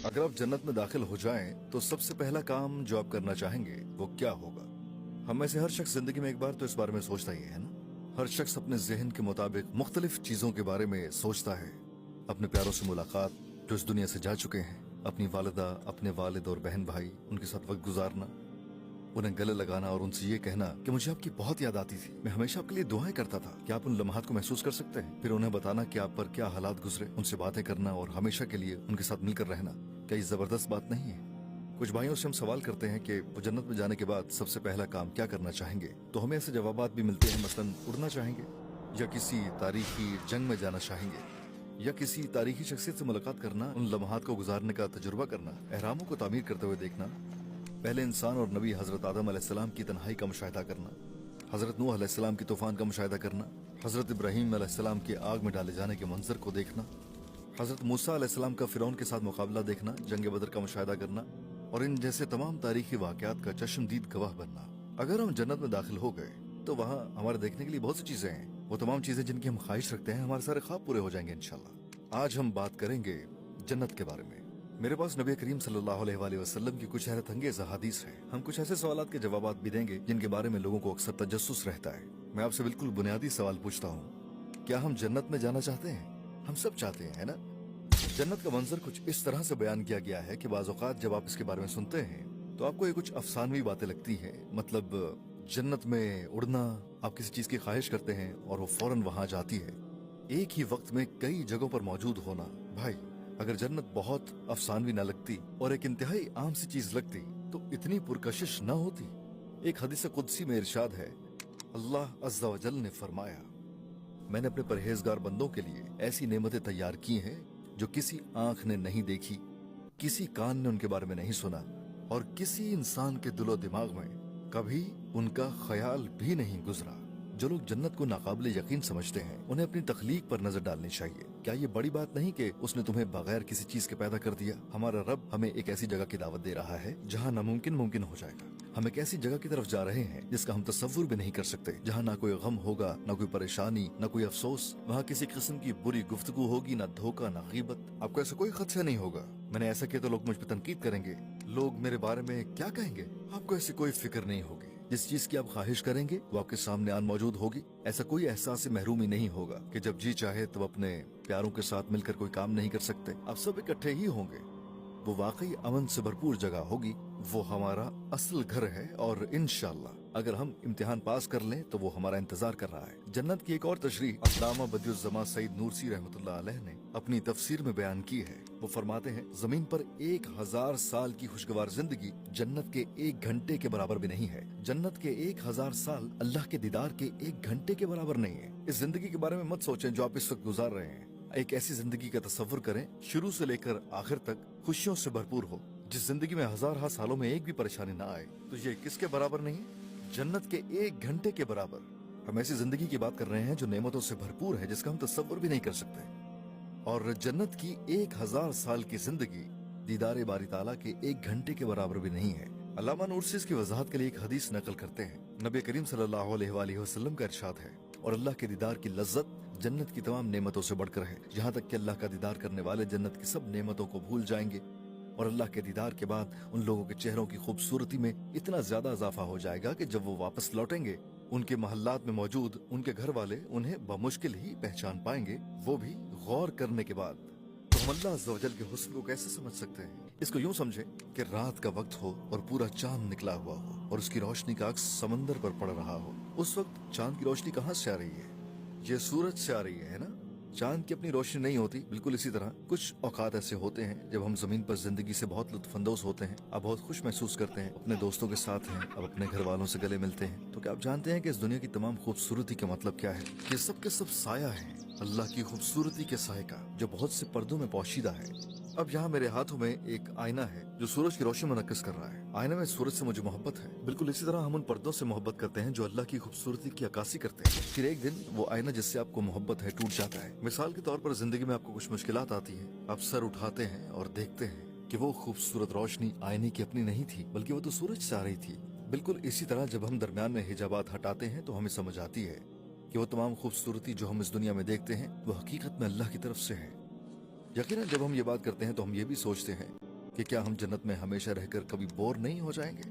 अगर आप जन्नत में दाखिल हो जाएं तो सबसे पहला काम जो आप करना चाहेंगे वो क्या होगा? हम में से हर शख्स जिंदगी में एक बार तो इस बारे में सोचता ही है ना। हर शख्स अपने जहन के मुताबिक मुख्तलिफ चीजों के बारे में सोचता है। अपने प्यारों से मुलाकात, जो इस दुनिया से जा चुके हैं, अपनी वालिदा, अपने वालिद और बहन भाई, उनके साथ वक्त गुजारना, उन्हें गले लगाना और उनसे ये कहना कि मुझे आपकी बहुत याद आती थी, मैं हमेशा आपके लिए दुआएं करता था। क्या आप उन लम्हात को महसूस कर सकते हैं? फिर उन्हें बताना कि आप पर क्या हालात गुजरे, उनसे बातें करना और हमेशा के लिए उनके साथ मिलकर रहना। क्या ये जबरदस्त बात नहीं है? कुछ भाइयों से हम सवाल करते हैं कि वो जन्नत में जाने के बाद सबसे पहला काम क्या करना चाहेंगे, तो हमें ऐसे जवाबात भी मिलते हैं। मसलन उड़ना चाहेंगे, या किसी तारीखी जंग में जाना चाहेंगे, या किसी तारीखी शख्सियत से मुलाकात करना, उन लम्हात को गुजारने का तजुर्बा करना, एहरामों को तामीर करते हुए देखना, पहले इंसान और नबी हजरत आदम अलैहिस्सलाम की तन्हाई का मुशाहिदा करना, हजरत नूह अलैहिस्सलाम की तूफान का मुशाहिदा करना, हजरत इब्राहीम अलैहिस्सलाम के आग में डाले जाने के मंजर को देखना, हजरत मूसा अलैहिस्सलाम का फिरौन के साथ मुकाबला देखना, जंग बदर का मुशाहिदा करना और इन जैसे तमाम तारीखी वाकयात का चश्मदीद गवाह बनना। अगर हम जन्नत में दाखिल हो गए तो वहाँ हमारे देखने के लिए बहुत सी चीजें हैं। वो तमाम चीजें जिनकी हम ख्वाहिश रखते हैं, हमारे सारे ख्वाब पूरे हो जाएंगे इंशाल्लाह। आज हम बात करेंगे जन्नत के बारे में। मेरे पास नबी करीम सल्लल्लाहु अलैहि वसल्लम की कुछ हैरत अंगेज अहादीस है। हम कुछ ऐसे सवालात के जवाबात भी देंगे जिनके बारे में लोगों को अक्सर तजस्सुस रहता है। मैं आपसे बिल्कुल बुनियादी सवाल पूछता हूँ, क्या हम जन्नत में जाना चाहते हैं? हम सब चाहते हैं, है ना? जन्नत का मंजर कुछ इस तरह से बयान किया गया है कि बाज़ औक़ात जब आप इसके बारे में सुनते हैं तो आपको ये कुछ अफसानवी बातें लगती हैं। मतलब जन्नत में उड़ना, आप किसी चीज की ख्वाहिश करते हैं और वो फौरन वहां जाती है। एक ही वक्त में कई जगहों पर मौजूद होना। भाई, अगर जन्नत बहुत अफसानवी न लगती और एक इंतहाई आम सी चीज लगती तो इतनी पुरकशिश न होती। एक हदीस कुदसी में इरशाद है, अल्लाह अज़्ज़ा व जल ने फरमाया, मैंने अपने परहेजगार बंदों के लिए ऐसी नेमतें तैयार की हैं जो किसी आंख ने नहीं देखी, किसी कान ने उनके बारे में नहीं सुना और किसी इंसान के दिलो दिमाग में कभी उनका ख्याल भी नहीं गुजरा। जो लोग जन्नत को नाकाबिले यकीन समझते हैं, उन्हें अपनी तख्लीक पर नजर डालनी चाहिए। क्या ये बड़ी बात नहीं कि उसने तुम्हें बगैर किसी चीज के पैदा कर दिया? हमारा रब हमें एक ऐसी जगह की दावत दे रहा है जहाँ नामुमकिन मुमकिन हो जाएगा। हम एक ऐसी जगह की तरफ जा रहे हैं जिसका हम तसव्वुर भी नहीं कर सकते, जहाँ ना कोई गम होगा, ना कोई परेशानी, ना कोई अफसोस। वहाँ किसी किस्म की बुरी गुफ्तगू होगी, ना धोखा, ना गीबत। आपको ऐसा कोई खदशा नहीं होगा। मैंने ऐसा किया तो लोग मुझ पर तनकीद करेंगे, लोग मेरे बारे में क्या कहेंगे। आपको ऐसी कोई फिक्र नहीं होगी। जिस चीज की आप ख्वाहिश करेंगे वो आपके सामने आन मौजूद होगी। ऐसा कोई एहसास महरूमी नहीं होगा कि जब जी चाहे तब अपने प्यारों के साथ मिलकर कोई काम नहीं कर सकते। आप सब इकट्ठे ही होंगे। वो वाकई अमन से भरपूर जगह होगी। वो हमारा असल घर है और इंशाअल्लाह अगर हम इम्तिहान पास कर लें तो वो हमारा इंतजार कर रहा है। जन्नत की एक और तशरीह अल्लामा बदियुज़्ज़मा सईद नूरसी रहमतुल्लाह अलैह ने अपनी तफसीर में बयान की है। वो फरमाते हैं, जमीन पर 1000 साल की खुशगवार जिंदगी जन्नत के 1 घंटे के बराबर भी नहीं है। जन्नत के 1000 साल अल्लाह के दीदार के 1 घंटे के बराबर नहीं है। इस जिंदगी के बारे में मत सोचें जो आप इस वक्त गुजार रहे हैं। एक ऐसी जिंदगी का तस्वुर करें शुरू से लेकर आखिर तक खुशियों से भरपूर हो, जिस जिंदगी में हज़ार सालों में एक भी परेशानी ना आए। तो ये किसके बराबर नहीं? जन्नत के 1 घंटे के बराबर। हम ऐसी जिंदगी की बात कर रहे हैं जो नेमतों से भरपूर है, जिसका हम तस्वुर भी नहीं कर सकते। और जन्नत की 1000 साल की जिंदगी दीदारे बारी ताला के 1 घंटे के बराबर भी नहीं है। अल्लामा नूरसी इसकी वजाहत के लिए एक हदीस नकल करते हैं। नबी करीम सल्लल्लाहु अलैहि वसल्लम का इरशाद है, और अल्लाह के दीदार की लज्जत जन्नत की तमाम नेमतों से बढ़कर है। यहाँ तक कि अल्लाह का दीदार करने वाले जन्नत की सब नेमतों को भूल जाएंगे और अल्लाह के दीदार के बाद उन लोगों के चेहरों की खूबसूरती में इतना ज्यादा इजाफा हो जाएगा कि जब वो वापस लौटेंगे उनके महल्लात में मौजूद उनके घर वाले उन्हें बमुश्किल ही पहचान पाएंगे, वो भी गौर करने के बाद। तो हम अल्लाह अज़्ज़ा वजल के हुस्न को कैसे समझ सकते हैं? इसको यूं समझें कि रात का वक्त हो और पूरा चांद निकला हुआ हो और उसकी रोशनी का अक्स समंदर पर पड़ रहा हो। उस वक्त चांद की रोशनी कहाँ से आ रही है? ये सूरज से आ रही है ना? चांद की अपनी रोशनी नहीं होती। बिल्कुल इसी तरह कुछ औकात ऐसे होते हैं जब हम जमीन पर जिंदगी से बहुत लुत्फानंदोज होते हैं, अब बहुत खुश महसूस करते हैं, अपने दोस्तों के साथ हैं, अब अपने घर वालों से गले मिलते हैं। तो क्या आप जानते हैं कि इस दुनिया की तमाम खूबसूरती का मतलब क्या है? ये सब के सब साया है अल्लाह की खूबसूरती के साए का, जो बहुत से पर्दों में पोशीदा है। अब यहाँ मेरे हाथों में एक आईना है जो सूरज की रोशनी मुनक्किस कर रहा है। आईना में सूरज से मुझे मोहब्बत है। बिल्कुल इसी तरह हम उन पर्दों से मोहब्बत करते हैं जो अल्लाह की खूबसूरती की अक्कासी करते हैं। फिर एक दिन वो आईना जिससे आपको मोहब्बत है टूट जाता है। मिसाल के तौर पर जिंदगी में आपको कुछ मुश्किलात आती है, आप सर उठाते हैं और देखते हैं कि वो खूबसूरत रोशनी आईने की अपनी नहीं थी, बल्कि वो तो सूरज से आ रही थी। बिल्कुल इसी तरह जब हम दरमियान में हिजाबात हटाते हैं तो हमें समझ आती है कि वो तमाम खूबसूरती जो हम इस दुनिया में देखते हैं वो हकीकत में अल्लाह की तरफ से है। यकीनन जब हम ये बात करते हैं तो हम ये भी सोचते हैं कि क्या हम जन्नत में हमेशा रहकर कभी बोर नहीं हो जाएंगे।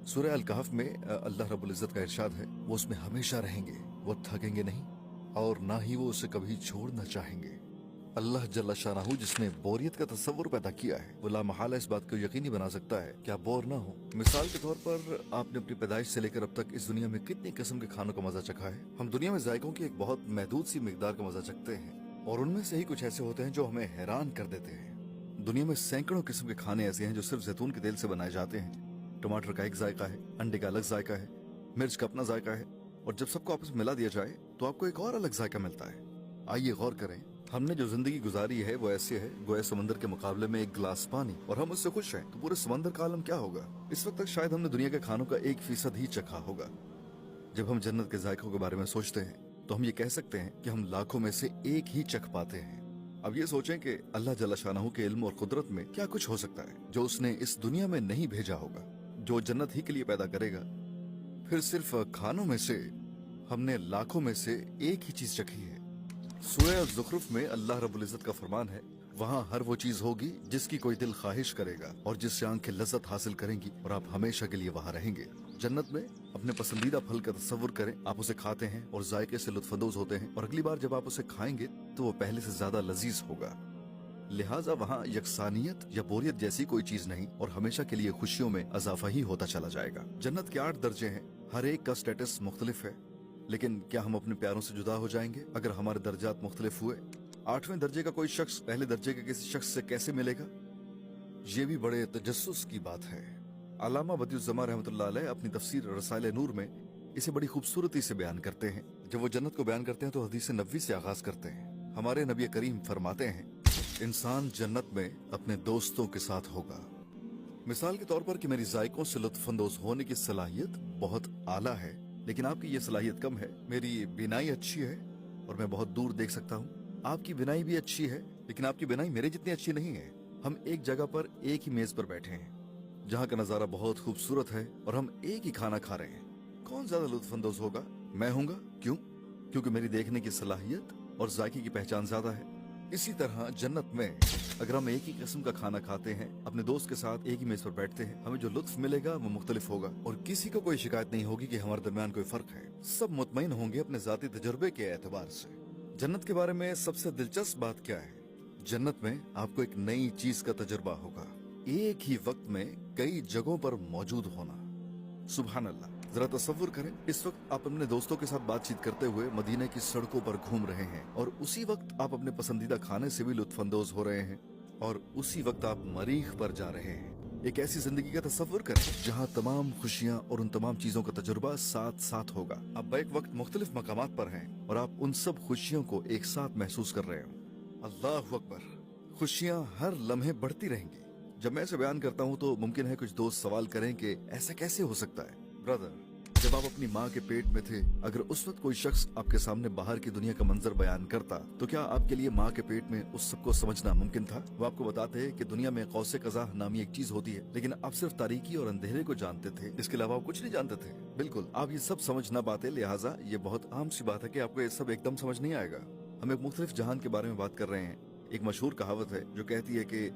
सूरह अल कहफ में अल्लाह रब्बुल इज्जत का इरशाद है, वो उसमें हमेशा रहेंगे, वो थकेंगे नहीं और ना ही वो उसे कभी छोड़ना चाहेंगे। अल्लाह जल्ला शानहू जिसने बोरियत का तस्वुर पैदा किया है, वो लामहला इस बात को यकीनी बना सकता है कि आप बोर ना हो। मिसाल के तौर पर आपने अपनी पैदाइश से लेकर अब तक इस दुनिया में कितनी किस्म के खानों का मजा चखा है। हम दुनिया में जायकों की एक बहुत महदूद सी मिकदार का मजा चखते हैं और उनमें से ही कुछ ऐसे होते हैं जो हमें हैरान कर देते हैं। दुनिया में सैकड़ों किस्म के खाने ऐसे हैं जो सिर्फ जैतून के तेल से बनाए जाते हैं। टमाटर का एक जायका है, अंडे का अलग जायका है, मिर्च का अपना जायका है और जब सबको आपस में मिला दिया जाए तो आपको एक और अलग जायका मिलता है। आइए गौर करें, हमने जो जिंदगी गुजारी है वो ऐसे है गोया समंदर के मुकाबले में एक गिलास पानी और हम उससे खुश हैं, तो पूरे समंदर का आलम क्या होगा। इस वक्त तक शायद हमने दुनिया के खानों का 1% ही चखा होगा। जब हम जन्नत के जायकों के बारे में सोचते हैं तो हम ये कह सकते हैं कि हम लाखों में से एक ही चख पाते हैं। अब ये सोचें कि अल्लाह जल्ला शानहू के इल्म और कुदरत में क्या कुछ हो सकता है जो उसने इस दुनिया में नहीं भेजा होगा, जो जन्नत ही के लिए पैदा करेगा। फिर सिर्फ खानों में से हमने लाखों में से एक ही चीज चखी है। सूरह ज़ुखरुफ में अल्लाह रब्बुल इज्जत का फरमान है, वहाँ हर वो चीज होगी जिसकी कोई दिल ख्वाहिश करेगा और जिससे आंखें लज्जत हासिल करेंगी और आप हमेशा के लिए वहाँ रहेंगे। जन्नत में अपने पसंदीदा फल का तस्वुर करें, आप उसे खाते हैं और जायके से लुत्फानंदोज होते हैं और अगली बार जब आप उसे खाएंगे तो वो पहले से ज्यादा लजीज होगा। लिहाजा वहाँ यकसानियत या बोरियत जैसी कोई चीज नहीं और हमेशा के लिए खुशियों में इजाफा ही होता चला जाएगा। जन्नत के 8 दर्जे हैं, हर एक का स्टेटस मुख्तलिफ है, लेकिन क्या हम अपने प्यारों से जुदा हो जाएंगे अगर हमारे दर्जात मुख्तलिफ हुए। 8वें दर्जे का कोई शख्स पहले दर्जे के किसी शख्स से कैसे मिलेगा, ये भी बड़े तजस्सुस की बात है। अल्लामा बदियुज़्ज़मान रहमतुल्लाह अलैह अपनी तफसीर रसाइल नूर में इसे बड़ी खूबसूरती से बयान करते हैं। जब वो जन्नत को बयान करते हैं तो हदीस नबवी से आगाज करते हैं। हमारे नबी करीम फरमाते हैं, इंसान जन्नत में अपने दोस्तों के साथ होगा। मिसाल के तौर पर कि मेरी जायकों से लुत्फानंदोज होने की सलाहियत बहुत आला है, लेकिन आपकी ये सलाहियत कम है। मेरी बिनाई अच्छी है और मैं बहुत दूर देख सकता हूँ। आपकी बिनाई भी अच्छी है, लेकिन आपकी बिनाई मेरे जितनी अच्छी नहीं है। हम एक जगह पर एक ही मेज पर बैठे हैं जहाँ का नजारा बहुत खूबसूरत है और हम एक ही खाना खा रहे हैं। कौन ज्यादा लुत्फानंदोज होगा? मैं हूँगा। क्यों? क्योंकि मेरी देखने की सलाहियत और जायके की पहचान ज्यादा है। इसी तरह जन्नत में अगर हम एक ही किस्म का खाना खाते हैं, अपने दोस्त के साथ एक ही मेज पर बैठते हैं, हमें जो लुत्फ मिलेगा वो मुख्तलिफ होगा और किसी को कोई शिकायत नहीं होगी कि हमारे दरमियान कोई फर्क है। सब मुतमईन होंगे अपने जाती तजुर्बे के एतबार से। जन्नत के बारे में सबसे दिलचस्प बात क्या है? जन्नत में आपको एक नई चीज का तजुर्बा होगा, एक ही वक्त में कई जगहों पर मौजूद होना। सुभान अल्लाह, जरा तसव्वुर करें, इस वक्त आप अपने दोस्तों के साथ बातचीत करते हुए मदीने की सड़कों पर घूम रहे हैं और उसी वक्त आप अपने पसंदीदा खाने से भी लुत्फानंदोज हो रहे हैं और उसी वक्त आप मरीख पर जा रहे हैं। एक ऐसी जिंदगी का तसव्वुर करें जहाँ तमाम खुशियाँ और उन तमाम चीजों का तजुर्बा साथ साथ होगा। आप बैक वक्त मुख्तलिफ मकामात पर हैं और आप उन सब खुशियों को एक साथ महसूस कर रहे हो। अल्लाह अकबर, खुशियाँ हर लम्हे बढ़ती रहेंगी। जब मैं इसे बयान करता हूँ तो मुमकिन है कुछ दोस्त सवाल करें कि ऐसा कैसे हो सकता है। ब्रदर, जब आप अपनी माँ के पेट में थे, अगर उस वक्त कोई शख्स आपके सामने बाहर की दुनिया का मंजर बयान करता तो क्या आपके लिए माँ के पेट में उस सबको समझना मुमकिन था? वो आपको बताते हैं कि दुनिया में कौसे कज़ा नामी एक चीज होती है, लेकिन आप सिर्फ तारीकी और अंधेरे को जानते थे, इसके अलावा आप कुछ नहीं जानते थे। बिल्कुल, आप ये सब समझ ना पाते, लिहाजा ये बहुत आम सी बात है कि आपको ये सब एकदम समझ नहीं आएगा। हम एक मुख्तलिफ जहान के बारे में बात कर रहे हैं। एक मशहूर कहावत है जो कहती है कि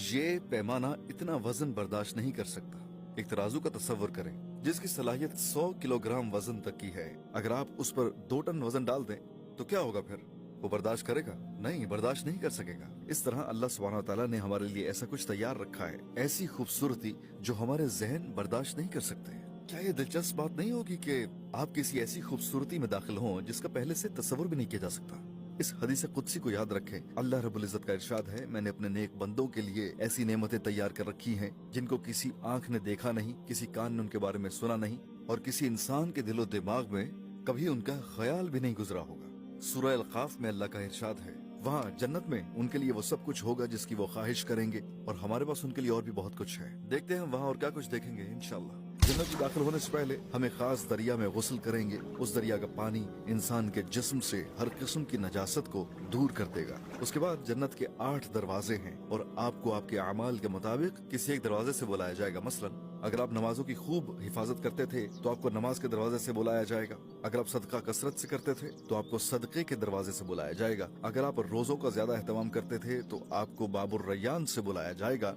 ये पैमाना इतना वजन बर्दाश्त नहीं कर सकता। एक तराजू का तस्वर करें जिसकी सलाहियत 100 किलोग्राम वजन तक की है। अगर आप उस पर 2 टन वजन डाल दें तो क्या होगा? फिर वो बर्दाश्त करेगा? नहीं, बर्दाश्त नहीं कर सकेगा। इस तरह अल्लाह सुब्हानहू व तआला ने हमारे लिए ऐसा कुछ तैयार रखा है, ऐसी खूबसूरती जो हमारे जहन बर्दाश्त नहीं कर सकते। क्या ये दिलचस्प बात नहीं होगी कि आप किसी ऐसी खूबसूरती में दाखिल हों जिसका पहले से तस्वर भी नहीं किया जा सकता? इस हदीस कुदसी को याद रखें। अल्लाह रब्बुल इज्जत का इरशाद है, मैंने अपने नेक बंदों के लिए ऐसी नेमतें तैयार कर रखी हैं जिनको किसी आंख ने देखा नहीं, किसी कान ने उनके बारे में सुना नहीं और किसी इंसान के दिलो दिमाग में कभी उनका ख्याल भी नहीं गुजरा होगा। सूरह अल कहफ में अल्लाह का इरशाद है, वहाँ जन्नत में उनके लिए वो सब कुछ होगा जिसकी वो ख्वाहिश करेंगे और हमारे पास उनके लिए और भी बहुत कुछ है। देखते हैं वहाँ और क्या कुछ देखेंगे इंशाअल्लाह। जन्नत में दाखिल होने से पहले हमें खास दरिया में गुस्ल करेंगे। उस दरिया का पानी इंसान के जिस्म से हर किस्म की नजासत को दूर कर देगा। उसके बाद जन्नत के 8 दरवाजे हैं और आपको आपके अमाल के मुताबिक किसी एक दरवाजे से बुलाया जाएगा। मसलन अगर आप नमाजों की खूब हिफाजत करते थे तो आपको नमाज के दरवाजे से बुलाया जाएगा। अगर आप सदका कसरत से करते थे तो आपको सदके के दरवाजे से बुलाया जाएगा। अगर आप रोजों का ज्यादा एहतमाम करते थे तो आपको बाबुर रैयान से बुलाया जाएगा।